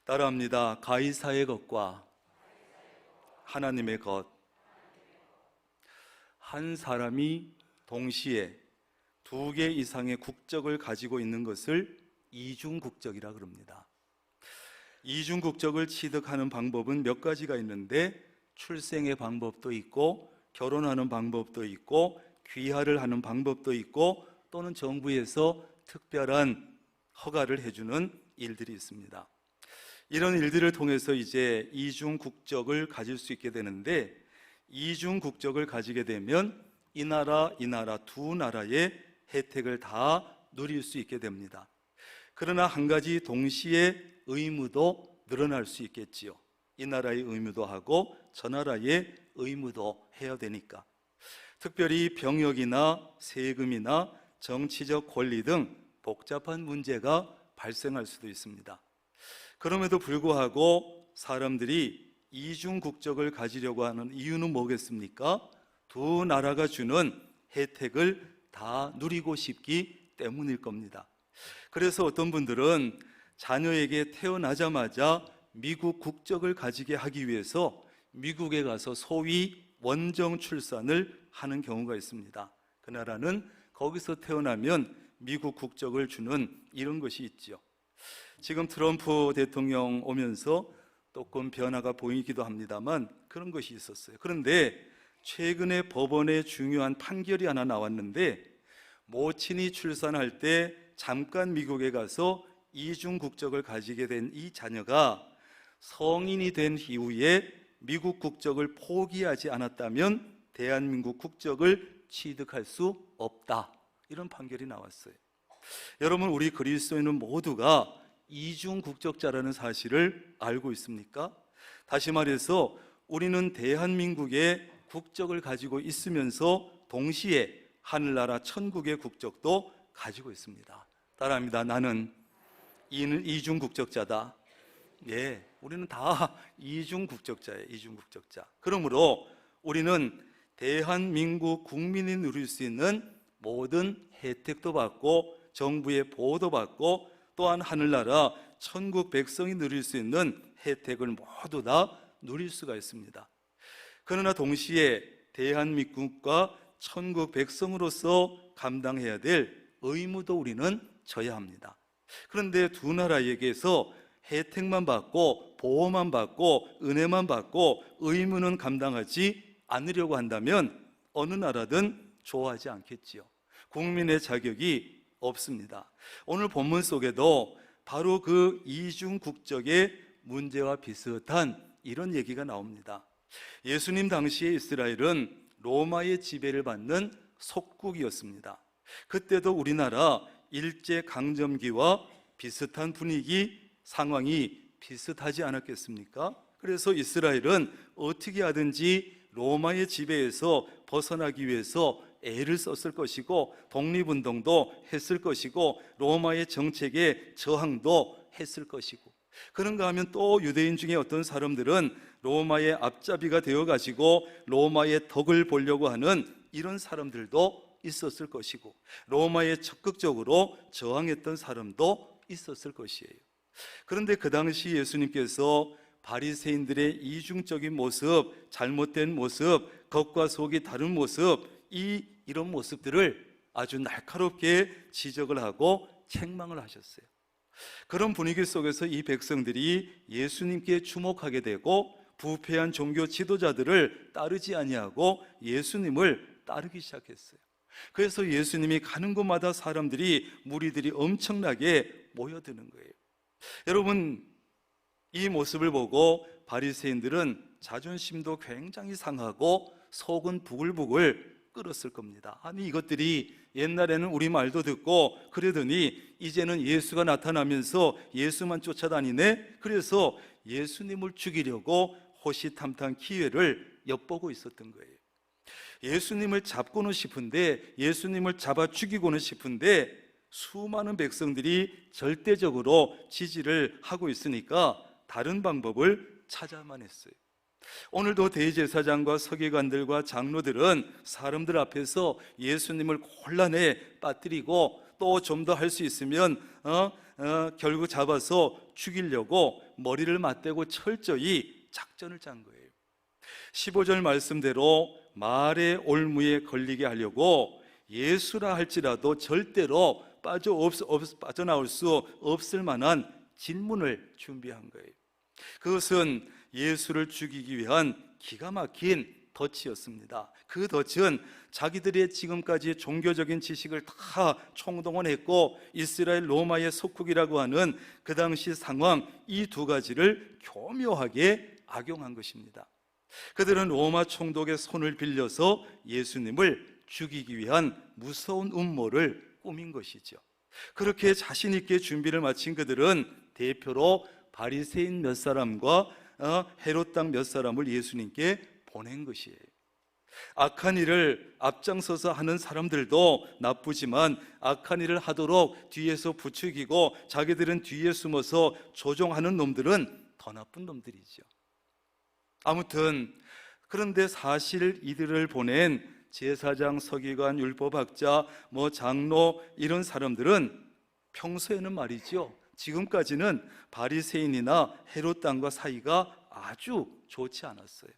따라합니다. 가이사의 것과 하나님의 것. 한 사람이 동시에 두 개 이상의 국적을 가지고 있는 것을 이중국적이라 그럽니다. 이중국적을 취득하는 방법은 몇 가지가 있는데, 출생의 방법도 있고 결혼하는 방법도 있고 귀화를 하는 방법도 있고, 또는 정부에서 특별한 허가를 해주는 일들이 있습니다. 이런 일들을 통해서 이제 이중국적을 가질 수 있게 되는데, 이중국적을 가지게 되면 이 나라 두 나라의 혜택을 다 누릴 수 있게 됩니다. 그러나 한 가지 동시에 의무도 늘어날 수 있겠지요. 이 나라의 의무도 하고 저 나라의 의무도 해야 되니까. 특별히 병역이나 세금이나 정치적 권리 등 복잡한 문제가 발생할 수도 있습니다. 그럼에도 불구하고 사람들이 이중국적을 가지려고 하는 이유는 뭐겠습니까? 두 나라가 주는 혜택을 다 누리고 싶기 때문일 겁니다. 그래서 어떤 분들은 자녀에게 태어나자마자 미국 국적을 가지게 하기 위해서 미국에 가서 소위 원정 출산을 하는 경우가 있습니다. 그 나라는 거기서 태어나면 미국 국적을 주는 이런 것이 있죠. 지금 트럼프 대통령 오면서 조금 변화가 보이기도 합니다만 그런 것이 있었어요. 그런데 최근에 법원에 중요한 판결이 하나 나왔는데, 모친이 출산할 때 잠깐 미국에 가서 이중 국적을 가지게 된 이 자녀가 성인이 된 이후에 미국 국적을 포기하지 않았다면 대한민국 국적을 취득할 수 없다, 이런 판결이 나왔어요. 여러분, 우리 그리스도인은 모두가 이중 국적자라는 사실을 알고 있습니까? 다시 말해서 우리는 대한민국의 국적을 가지고 있으면서 동시에 하늘나라 천국의 국적도 가지고 있습니다. 따라합니다. 나는 이중 국적자다. 예, 우리는 다 이중 국적자예요. 이중 국적자. 그러므로 우리는 대한민국 국민이 누릴 수 있는 모든 혜택도 받고 정부의 보호도 받고 또한 하늘나라 천국 백성이 누릴 수 있는 혜택을 모두 다 누릴 수가 있습니다. 그러나 동시에 대한민국과 천국 백성으로서 감당해야 될 의무도 우리는 져야 합니다. 그런데 두 나라에게서 혜택만 받고 보호만 받고 은혜만 받고 의무는 감당하지 않으려고 한다면 어느 나라든 좋아하지 않겠지요. 국민의 자격이 없습니다. 오늘 본문 속에도 바로 그 이중 국적의 문제와 비슷한 이런 얘기가 나옵니다. 예수님 당시에 이스라엘은 로마의 지배를 받는 속국이었습니다. 그때도 우리나라 일제강점기와 비슷한 분위기, 상황이 비슷하지 않았겠습니까? 그래서 이스라엘은 어떻게 하든지 로마의 지배에서 벗어나기 위해서 애를 썼을 것이고 독립운동도 했을 것이고 로마의 정책에 저항도 했을 것이고, 그런가 하면 또 유대인 중에 어떤 사람들은 로마의 앞잡이가 되어가지고 로마의 덕을 보려고 하는 이런 사람들도 있었을 것이고, 로마에 적극적으로 저항했던 사람도 있었을 것이에요. 그런데 그 당시 예수님께서 바리새인들의 이중적인 모습, 잘못된 모습, 겉과 속이 다른 모습, 이런 모습들을 아주 날카롭게 지적을 하고 책망을 하셨어요. 그런 분위기 속에서 이 백성들이 예수님께 주목하게 되고 부패한 종교 지도자들을 따르지 아니하고 예수님을 따르기 시작했어요. 그래서 예수님이 가는 곳마다 사람들이, 무리들이 엄청나게 모여드는 거예요. 여러분, 이 모습을 보고 바리새인들은 자존심도 굉장히 상하고 속은 부글부글 끓었을 겁니다. 아니, 이것들이 옛날에는 우리 말도 듣고 그러더니 이제는 예수가 나타나면서 예수만 쫓아다니네. 그래서 예수님을 죽이려고 호시탐탐 기회를 엿보고 있었던 거예요. 예수님을 잡고는 싶은데, 예수님을 잡아 죽이고는 싶은데 수많은 백성들이 절대적으로 지지를 하고 있으니까 다른 방법을 찾아만 했어요. 오늘도 대제사장과 서기관들과 장로들은 사람들 앞에서 예수님을 곤란에 빠뜨리고 또 좀 더 할 수 있으면 결국 잡아서 죽이려고 머리를 맞대고 철저히 작전을 짠 거예요. 15절 말씀대로 말의 올무에 걸리게 하려고 예수라 할지라도 절대로 빠져나올 수 없을 만한 질문을 준비한 거예요. 그것은 예수를 죽이기 위한 기가 막힌 덫이었습니다. 그 덫은 자기들의 지금까지의 종교적인 지식을 다 총동원했고 이스라엘 로마의 속국이라고 하는 그 당시 상황, 이 두 가지를 교묘하게 악용한 것입니다. 그들은 로마 총독의 손을 빌려서 예수님을 죽이기 위한 무서운 음모를 꾸민 것이죠. 그렇게 자신 있게 준비를 마친 그들은 대표로 바리새인 몇 사람과 헤롯 당 몇 사람을 예수님께 보낸 것이에요. 악한 일을 앞장서서 하는 사람들도 나쁘지만 악한 일을 하도록 뒤에서 부추기고 자기들은 뒤에 숨어서 조종하는 놈들은 더 나쁜 놈들이죠. 아무튼 그런데 사실 이들을 보낸 제사장, 서기관, 율법학자, 장로 이런 사람들은 평소에는 말이죠, 지금까지는 바리새인이나 헤롯 당과 사이가 아주 좋지 않았어요.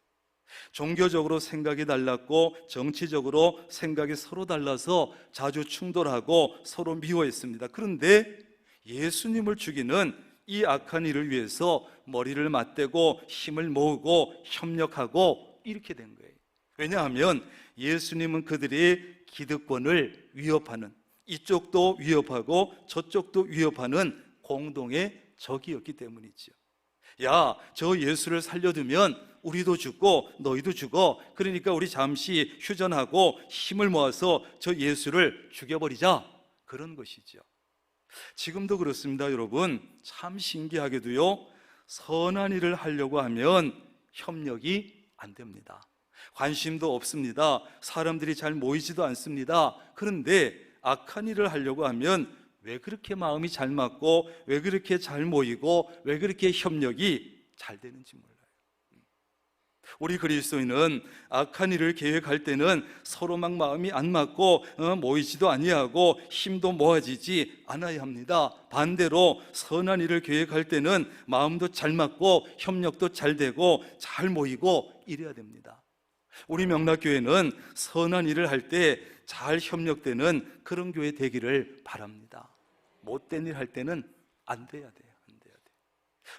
종교적으로 생각이 달랐고 정치적으로 생각이 서로 달라서 자주 충돌하고 서로 미워했습니다. 그런데 예수님을 죽이는 이 악한 일을 위해서 머리를 맞대고 힘을 모으고 협력하고 이렇게 된 거예요. 왜냐하면 예수님은 그들의 기득권을 위협하는, 이쪽도 위협하고 저쪽도 위협하는 공동의 적이었기 때문이죠. 야, 저 예수를 살려두면 우리도 죽고 너희도 죽어. 그러니까 우리 잠시 휴전하고 힘을 모아서 저 예수를 죽여버리자, 그런 것이죠. 지금도 그렇습니다. 여러분, 참 신기하게도요, 선한 일을 하려고 하면 협력이 안 됩니다. 관심도 없습니다. 사람들이 잘 모이지도 않습니다. 그런데 악한 일을 하려고 하면 왜 그렇게 마음이 잘 맞고 왜 그렇게 잘 모이고 왜 그렇게 협력이 잘 되는지 몰라요. 우리 그리스도인은 악한 일을 계획할 때는 서로 막 마음이 안 맞고 모이지도 아니하고 힘도 모아지지 않아야 합니다. 반대로 선한 일을 계획할 때는 마음도 잘 맞고 협력도 잘 되고 잘 모이고 이래야 됩니다. 우리 명락교회는 선한 일을 할 때 잘 협력되는 그런 교회 되기를 바랍니다. 못된 일 할 때는 안 돼야 돼요.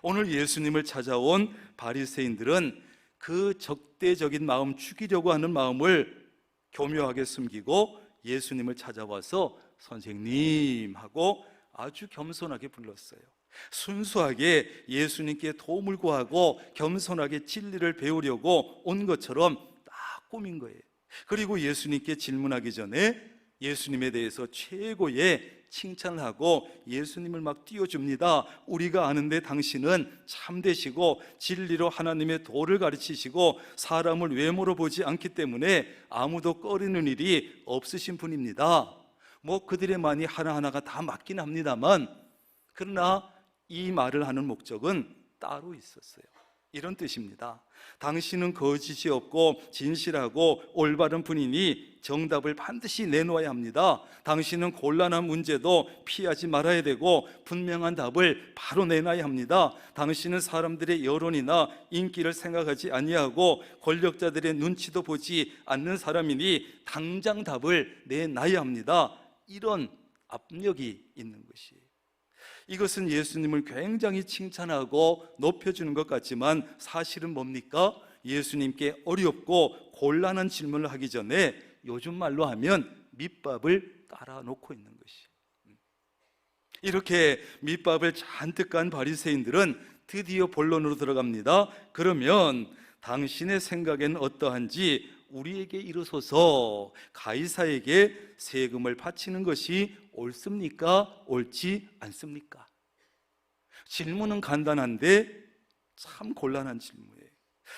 오늘 예수님을 찾아온 바리새인들은 그 적대적인 마음, 죽이려고 하는 마음을 교묘하게 숨기고 예수님을 찾아와서 선생님 하고 아주 겸손하게 불렀어요. 순수하게 예수님께 도움을 구하고 겸손하게 진리를 배우려고 온 것처럼 딱 꾸민 거예요. 그리고 예수님께 질문하기 전에 예수님에 대해서 최고의 칭찬을 하고 예수님을 막 띄워줍니다. 우리가 아는데 당신은 참되시고 진리로 하나님의 도를 가르치시고 사람을 외모로 보지 않기 때문에 아무도 꺼리는 일이 없으신 분입니다. 그들의 말이 하나하나가 다 맞긴 합니다만, 그러나 이 말을 하는 목적은 따로 있었어요. 이런 뜻입니다. 당신은 거짓이 없고 진실하고 올바른 분이니 정답을 반드시 내놓아야 합니다. 당신은 곤란한 문제도 피하지 말아야 되고 분명한 답을 바로 내놔야 합니다. 당신은 사람들의 여론이나 인기를 생각하지 아니하고 권력자들의 눈치도 보지 않는 사람이니 당장 답을 내놔야 합니다. 이런 압력이 있는 것이에요. 이것은 예수님을 굉장히 칭찬하고 높여주는 것 같지만 사실은 뭡니까? 예수님께 어렵고 곤란한 질문을 하기 전에 요즘 말로 하면 밑밥을 깔아놓고 있는 것이. 이렇게 밑밥을 잔뜩 깐 바리새인들은 드디어 본론으로 들어갑니다. 그러면 당신의 생각에는 어떠한지 우리에게 이르소서. 가이사에게 세금을 바치는 것이 옳습니까? 옳지 않습니까? 질문은 간단한데 참 곤란한 질문이에요.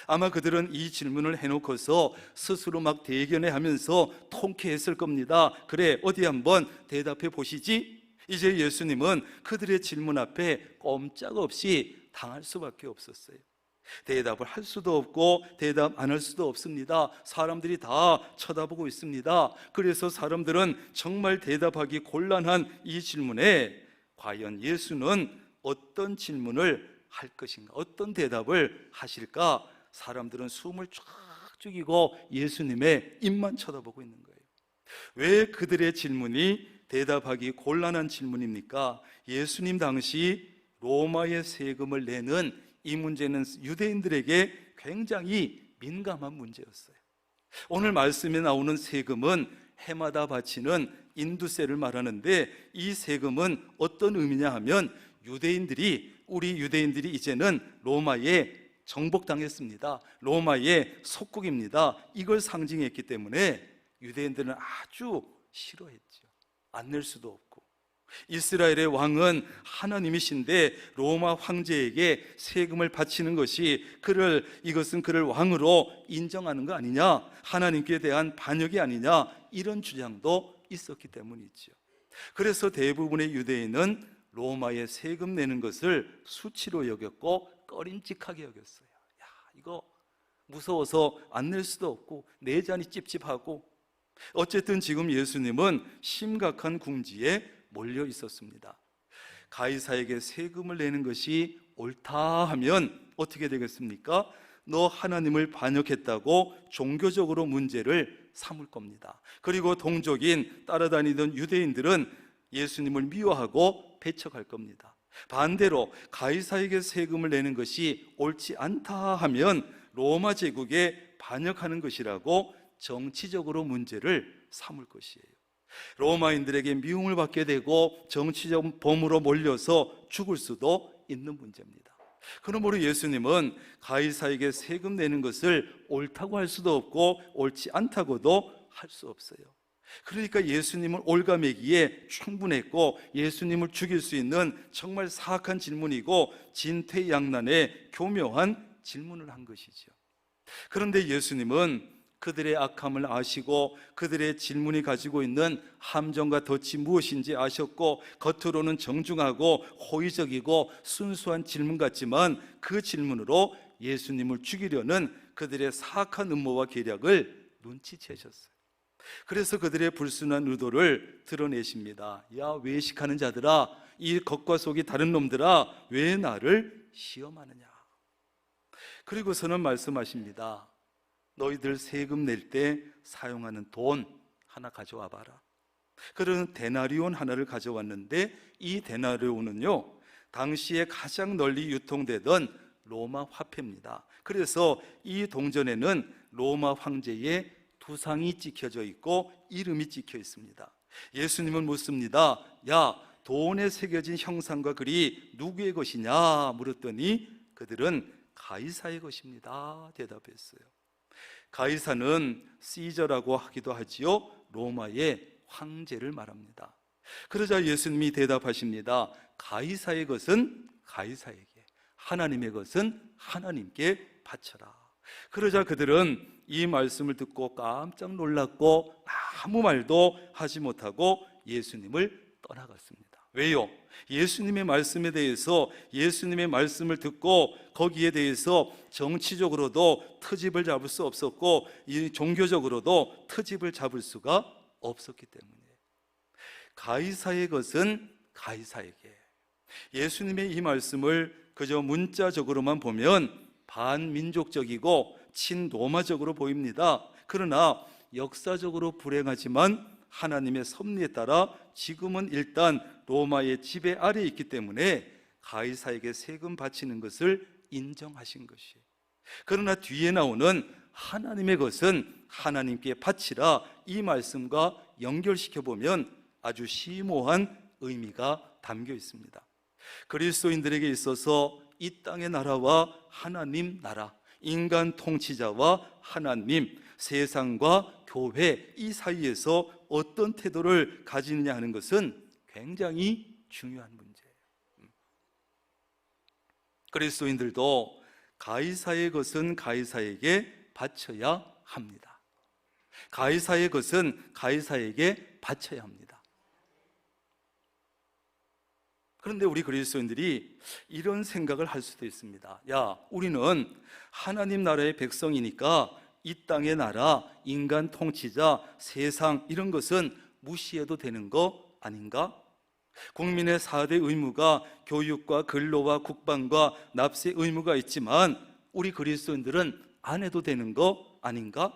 아마 그들은 이 질문을 해놓고서 스스로 막 대견해하면서 통쾌했을 겁니다. 그래, 어디 한번 대답해 보시지. 이제 예수님은 그들의 질문 앞에 꼼짝없이 당할 수밖에 없었어요. 대답을 할 수도 없고 대답 안 할 수도 없습니다. 사람들이 다 쳐다보고 있습니다. 그래서 사람들은 정말 대답하기 곤란한 이 질문에 과연 예수는 어떤 질문을 할 것인가, 어떤 대답을 하실까? 사람들은 숨을 쫙 죽이고 예수님의 입만 쳐다보고 있는 거예요. 왜 그들의 질문이 대답하기 곤란한 질문입니까? 예수님 당시 로마의 세금을 내는 이 문제는 유대인들에게 굉장히 민감한 문제였어요. 오늘 말씀에 나오는 세금은 해마다 바치는 인두세를 말하는데, 이 세금은 어떤 의미냐 하면 우리 유대인들이 이제는 로마에 정복당했습니다. 로마의 속국입니다. 이걸 상징했기 때문에 유대인들은 아주 싫어했죠. 안 낼 수도 없고. 이스라엘의 왕은 하나님이신데 로마 황제에게 세금을 바치는 것이 이것은 그를 왕으로 인정하는 거 아니냐, 하나님께 대한 반역이 아니냐, 이런 주장도 있었기 때문이죠. 그래서 대부분의 유대인은 로마에 세금 내는 것을 수치로 여겼고 꺼림칙하게 여겼어요. 야, 이거 무서워서 안 낼 수도 없고 내자니 찝찝하고. 어쨌든 지금 예수님은 심각한 궁지에 몰려 있었습니다. 가이사에게 세금을 내는 것이 옳다 하면 어떻게 되겠습니까? 너 하나님을 반역했다고 종교적으로 문제를 삼을 겁니다. 그리고 동족인 따라다니던 유대인들은 예수님을 미워하고 배척할 겁니다. 반대로 가이사에게 세금을 내는 것이 옳지 않다 하면 로마 제국에 반역하는 것이라고 정치적으로 문제를 삼을 것이에요. 로마인들에게 미움을 받게 되고 정치적 범으로 몰려서 죽을 수도 있는 문제입니다. 그러므로 예수님은 가이사에게 세금 내는 것을 옳다고 할 수도 없고 옳지 않다고도 할 수 없어요. 그러니까 예수님을 올가매기에 충분했고 예수님을 죽일 수 있는 정말 사악한 질문이고 진퇴양난의 교묘한 질문을 한 것이죠. 그런데 예수님은 그들의 악함을 아시고 그들의 질문이 가지고 있는 함정과 덫이 무엇인지 아셨고, 겉으로는 정중하고 호의적이고 순수한 질문 같지만 그 질문으로 예수님을 죽이려는 그들의 사악한 음모와 계략을 눈치채셨어요. 그래서 그들의 불순한 의도를 드러내십니다. 야, 외식하는 자들아, 이 겉과 속이 다른 놈들아, 왜 나를 시험하느냐. 그리고서는 말씀하십니다. 너희들 세금 낼 때 사용하는 돈 하나 가져와 봐라. 그런 데나리온 하나를 가져왔는데, 이 데나리온은요 당시에 가장 널리 유통되던 로마 화폐입니다. 그래서 이 동전에는 로마 황제의 두상이 찍혀져 있고 이름이 찍혀 있습니다. 예수님은 묻습니다. 야, 돈에 새겨진 형상과 글이 누구의 것이냐 물었더니 그들은 가이사의 것입니다 대답했어요. 가이사는 시저라고 하기도 하지요, 로마의 황제를 말합니다. 그러자 예수님이 대답하십니다. 가이사의 것은 가이사에게, 하나님의 것은 하나님께 바쳐라. 그러자 그들은 이 말씀을 듣고 깜짝 놀랐고 아무 말도 하지 못하고 예수님을 떠나갔습니다. 왜요? 예수님의 말씀에 대해서, 예수님의 말씀을 듣고 거기에 대해서 정치적으로도 트집을 잡을 수 없었고 이 종교적으로도 트집을 잡을 수가 없었기 때문에 가이사의 것은 가이사에게. 예수님의 이 말씀을 그저 문자적으로만 보면 반민족적이고 친로마적으로 보입니다. 그러나 역사적으로 불행하지만 하나님의 섭리에 따라 지금은 일단 로마의 지배 아래에 있기 때문에 가이사에게 세금 바치는 것을 인정하신 것이에요. 그러나 뒤에 나오는 하나님의 것은 하나님께 바치라, 이 말씀과 연결시켜 보면 아주 심오한 의미가 담겨 있습니다. 그리스도인들에게 있어서 이 땅의 나라와 하나님 나라, 인간 통치자와 하나님, 세상과 교회, 이 사이에서 어떤 태도를 가지느냐 하는 것은 굉장히 중요한 문제예요. 그리스도인들도 가이사의 것은 가이사에게 바쳐야 합니다. 가이사의 것은 가이사에게 바쳐야 합니다. 그런데 우리 그리스도인들이 이런 생각을 할 수도 있습니다. 야, 우리는 하나님 나라의 백성이니까 이 땅의 나라, 인간 통치자, 세상 이런 것은 무시해도 되는 거 아닌가? 국민의 4대 의무가 교육과 근로와 국방과 납세 의무가 있지만 우리 그리스도인들은 안 해도 되는 거 아닌가?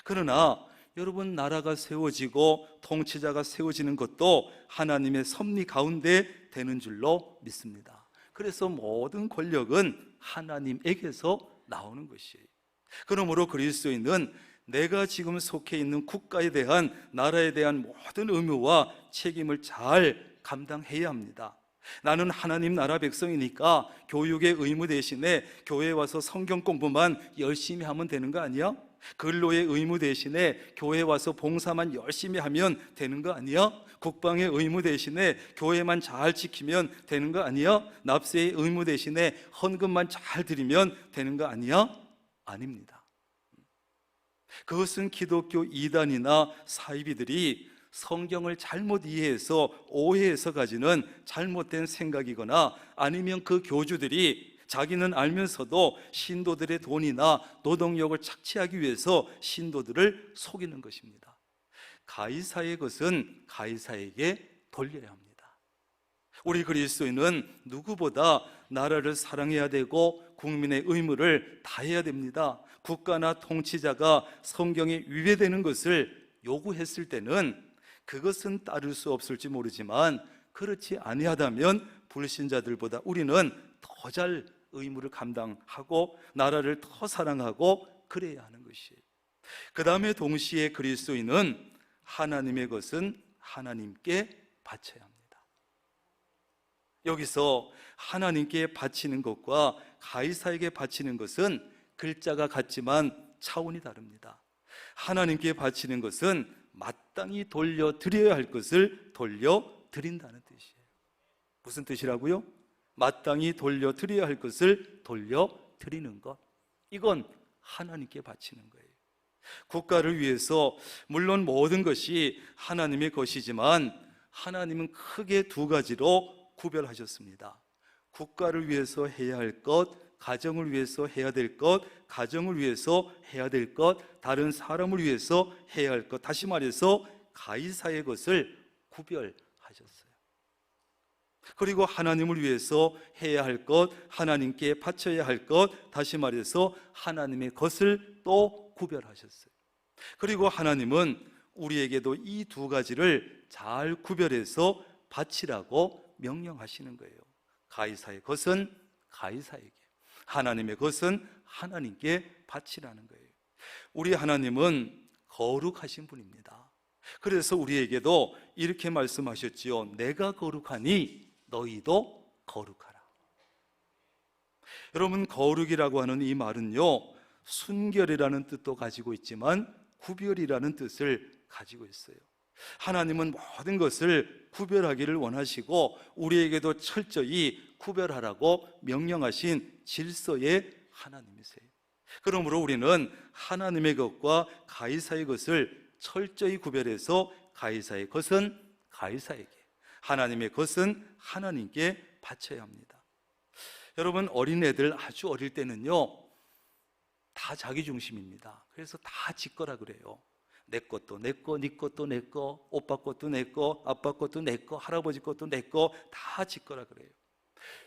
그러나 여러분, 나라가 세워지고 통치자가 세워지는 것도 하나님의 섭리 가운데 되는 줄로 믿습니다. 그래서 모든 권력은 하나님에게서 나오는 것이에요. 그러므로 그리스도인은 내가 지금 속해 있는 국가에 대한, 나라에 대한 모든 의무와 책임을 잘 감당해야 합니다. 나는 하나님 나라 백성이니까 교육의 의무 대신에 교회에 와서 성경 공부만 열심히 하면 되는 거 아니야? 근로의 의무 대신에 교회에 와서 봉사만 열심히 하면 되는 거 아니야? 국방의 의무 대신에 교회만 잘 지키면 되는 거 아니야? 납세의 의무 대신에 헌금만 잘 드리면 되는 거 아니야? 아닙니다. 그것은 기독교 이단이나 사이비들이 성경을 잘못 이해해서 오해해서 가지는 잘못된 생각이거나 아니면 그 교주들이 자기는 알면서도 신도들의 돈이나 노동력을 착취하기 위해서 신도들을 속이는 것입니다. 가이사의 것은 가이사에게 돌려야 합니다. 우리 그리스도인은 누구보다 나라를 사랑해야 되고 국민의 의무를 다해야 됩니다. 국가나 통치자가 성경에 위배되는 것을 요구했을 때는 그것은 따를 수 없을지 모르지만 그렇지 아니하다면 불신자들보다 우리는 더 잘 의무를 감당하고 나라를 더 사랑하고 그래야 하는 것이에요. 그 다음에 동시에 그리스도인은 하나님의 것은 하나님께 바쳐야 합니다. 여기서 하나님께 바치는 것과 가이사에게 바치는 것은 글자가 같지만 차원이 다릅니다. 하나님께 바치는 것은 마땅히 돌려드려야 할 것을 돌려드린다는 뜻이에요. 무슨 뜻이라고요? 마땅히 돌려드려야 할 것을 돌려드리는 것, 이건 하나님께 바치는 거예요. 국가를 위해서 물론 모든 것이 하나님의 것이지만 하나님은 크게 두 가지로 구별하셨습니다. 국가를 위해서 해야 할 것, 가정을 위해서 해야 될 것, 가정을 위해서 해야 될 것, 다른 사람을 위해서 해야 할 것, 다시 말해서 가이사의 것을 구별하셨어요. 그리고 하나님을 위해서 해야 할 것, 하나님께 바쳐야 할 것, 다시 말해서 하나님의 것을 또 구별하셨어요. 그리고 하나님은 우리에게도 이 두 가지를 잘 구별해서 바치라고 명령하시는 거예요. 가이사의 것은 가이사에게, 하나님의 것은 하나님께 바치라는 거예요. 우리 하나님은 거룩하신 분입니다. 그래서 우리에게도 이렇게 말씀하셨지요. 내가 거룩하니 너희도 거룩하라. 여러분, 거룩이라고 하는 이 말은요, 순결이라는 뜻도 가지고 있지만 구별이라는 뜻을 가지고 있어요. 하나님은 모든 것을 구별하기를 원하시고 우리에게도 철저히 구별하라고 명령하신 질서의 하나님이세요. 그러므로 우리는 하나님의 것과 가이사의 것을 철저히 구별해서 가이사의 것은 가이사에게, 하나님의 것은 하나님께 바쳐야 합니다. 여러분, 어린애들 아주 어릴 때는요, 다 자기 중심입니다. 그래서 다 지 거라 그래요. 내 것도 내 거, 네 것도 내 거, 오빠 것도 내 거, 아빠 것도 내 거, 할아버지 것도 내 거, 다 지 거라 그래요.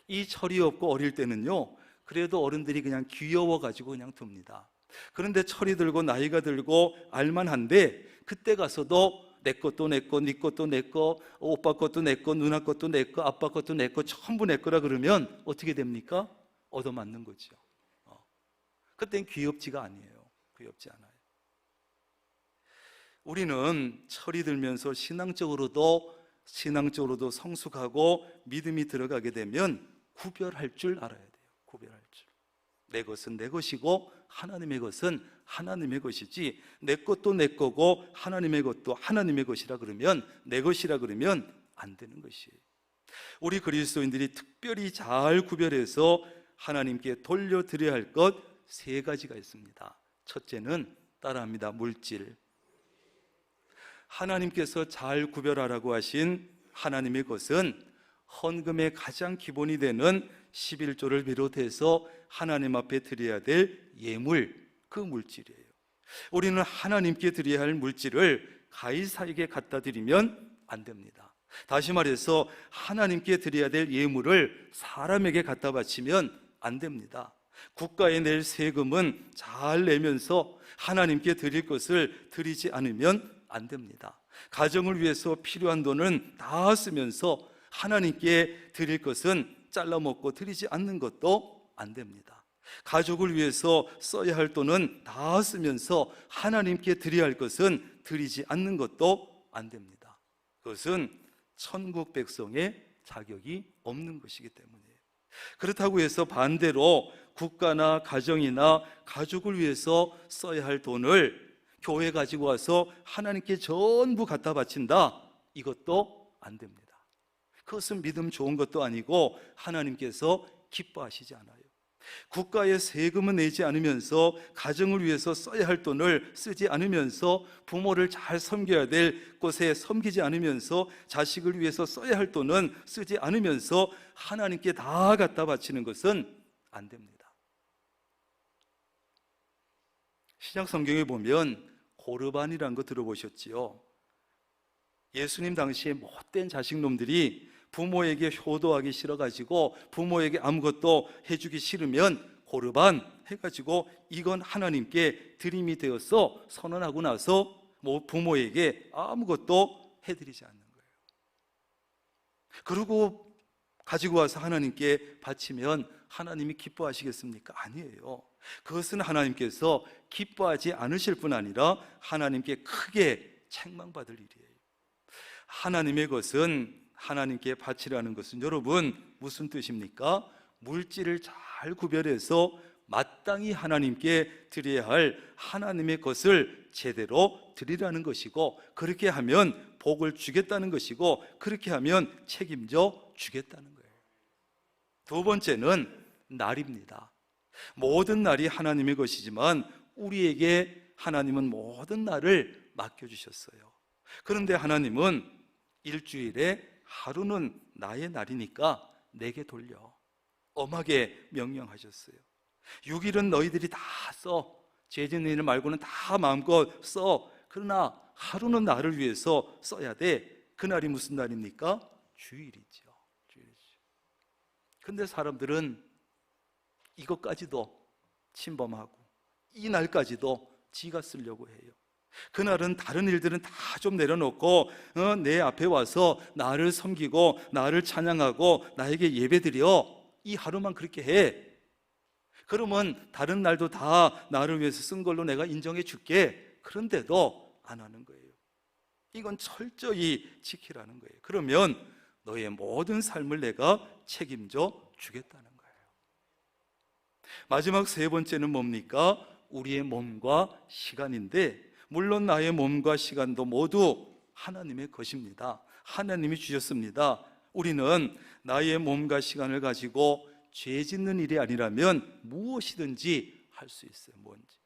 이 철이 없고 어릴 때는요, 그래도 어른들이 그냥 귀여워가지고 그냥 둡니다. 그런데 철이 들고 나이가 들고 알만한데 그때 가서도 내 것도 내 거, 네 것도 내 거, 오빠 것도 내 거, 누나 것도 내 거, 아빠 것도 내 거, 전부 내 거라 그러면 어떻게 됩니까? 얻어맞는 거죠. 그땐 귀엽지가 아니에요. 귀엽지 않아요. 우리는 철이 들면서 신앙적으로도 성숙하고 믿음이 들어가게 되면 구별할 줄 알아야 돼요. 구별할 줄. 내 것은 내 것이고 하나님의 것은 하나님의 것이지, 내 것도 내 거고 하나님의 것도 하나님의 것이라 그러면, 내 것이라 그러면 안 되는 것이에요. 우리 그리스도인들이 특별히 잘 구별해서 하나님께 돌려드려야 할 것 세 가지가 있습니다. 첫째는 따라합니다. 물질. 하나님께서 잘 구별하라고 하신 하나님의 것은 헌금의 가장 기본이 되는 11조를 비롯해서 하나님 앞에 드려야 될 예물, 그 물질이에요. 우리는 하나님께 드려야 할 물질을 가이사에게 갖다 드리면 안 됩니다. 다시 말해서 하나님께 드려야 될 예물을 사람에게 갖다 바치면 안 됩니다. 국가에 낼 세금은 잘 내면서 하나님께 드릴 것을 드리지 않으면 안 됩니다. 가정을 위해서 필요한 돈은 다 쓰면서 하나님께 드릴 것은 잘라 먹고 드리지 않는 것도 안 됩니다. 가족을 위해서 써야 할 돈은 다 쓰면서 하나님께 드려야 할 것은 드리지 않는 것도 안 됩니다. 그것은 천국 백성의 자격이 없는 것이기 때문이에요. 그렇다고 해서 반대로 국가나 가정이나 가족을 위해서 써야 할 돈을 교회 가지고 와서 하나님께 전부 갖다 바친다, 이것도 안 됩니다. 그것은 믿음 좋은 것도 아니고 하나님께서 기뻐하시지 않아요. 국가에 세금을 내지 않으면서 가정을 위해서 써야 할 돈을 쓰지 않으면서 부모를 잘 섬겨야 될 곳에 섬기지 않으면서 자식을 위해서 써야 할 돈은 쓰지 않으면서 하나님께 다 갖다 바치는 것은 안 됩니다. 신약 성경에 보면 고르반이라는 거 들어보셨지요? 예수님 당시에 못된 자식놈들이 부모에게 효도하기 싫어가지고 부모에게 아무것도 해주기 싫으면 고르반 해가지고 이건 하나님께 드림이 되어서 선언하고 나서 부모에게 아무것도 해드리지 않는 거예요. 그리고 가지고 와서 하나님께 바치면 하나님이 기뻐하시겠습니까? 아니에요. 그것은 하나님께서 기뻐하지 않으실 뿐 아니라 하나님께 크게 책망받을 일이에요. 하나님의 것은 하나님께 바치라는 것은 여러분 무슨 뜻입니까? 물질을 잘 구별해서 마땅히 하나님께 드려야 할 하나님의 것을 제대로 드리라는 것이고, 그렇게 하면 복을 주겠다는 것이고, 그렇게 하면 책임져 주겠다는 거예요. 두 번째는 날입니다. 모든 날이 하나님의 것이지만 우리에게 하나님은 모든 날을 맡겨주셨어요. 그런데 하나님은 일주일에 하루는 나의 날이니까 내게 돌려, 엄하게 명령하셨어요. 6일은 너희들이 다 써, 죄짓는 일 말고는 다 마음껏 써. 그러나 하루는 나를 위해서 써야 돼. 그날이 무슨 날입니까? 주일이죠. 주일이죠. 근데 사람들은 이것까지도 침범하고 이 날까지도 지가 쓰려고 해요. 그날은 다른 일들은 다 좀 내려놓고 내 앞에 와서 나를 섬기고 나를 찬양하고 나에게 예배드려, 이 하루만 그렇게 해. 그러면 다른 날도 다 나를 위해서 쓴 걸로 내가 인정해 줄게. 그런데도 안 하는 거예요. 이건 철저히 지키라는 거예요. 그러면 너의 모든 삶을 내가 책임져 주겠다는 거예요. 마지막 세 번째는 뭡니까? 우리의 몸과 시간인데, 물론 나의 몸과 시간도 모두 하나님의 것입니다. 하나님이 주셨습니다. 우리는 나의 몸과 시간을 가지고 죄 짓는 일이 아니라면 무엇이든지 할 수 있어요. 뭔지.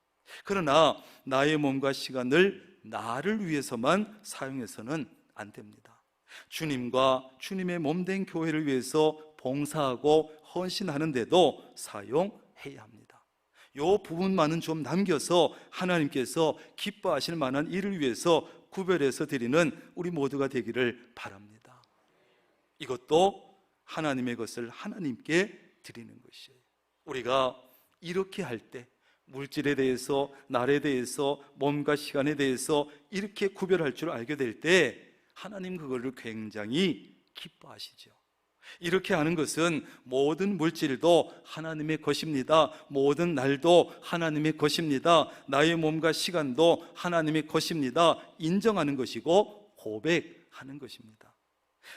그러나 나의 몸과 시간을 나를 위해서만 사용해서는 안 됩니다. 주님과 주님의 몸된 교회를 위해서 봉사하고 헌신하는데도 사용해야 합니다. 요 부분만은 좀 남겨서 하나님께서 기뻐하실 만한 일을 위해서 구별해서 드리는 우리 모두가 되기를 바랍니다. 이것도 하나님의 것을 하나님께 드리는 것이에요. 우리가 이렇게 할 때, 물질에 대해서, 날에 대해서, 몸과 시간에 대해서 이렇게 구별할 줄 알게 될 때 하나님 그거를 굉장히 기뻐하시죠. 이렇게 하는 것은 모든 물질도 하나님의 것입니다. 모든 날도 하나님의 것입니다. 나의 몸과 시간도 하나님의 것입니다. 인정하는 것이고 고백하는 것입니다.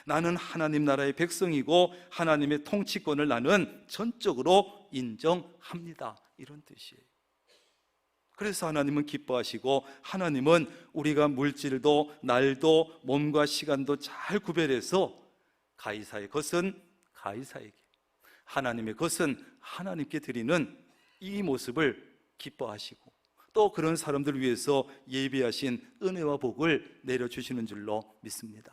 나는 하나님 나라의 백성이고 하나님의 통치권을 나는 전적으로 인정합니다. 이런 뜻이에요. 그래서 하나님은 기뻐하시고, 하나님은 우리가 물질도 날도 몸과 시간도 잘 구별해서 가이사의 것은 가이사에게, 하나님의 것은 하나님께 드리는 이 모습을 기뻐하시고, 또 그런 사람들을 위해서 예비하신 은혜와 복을 내려주시는 줄로 믿습니다.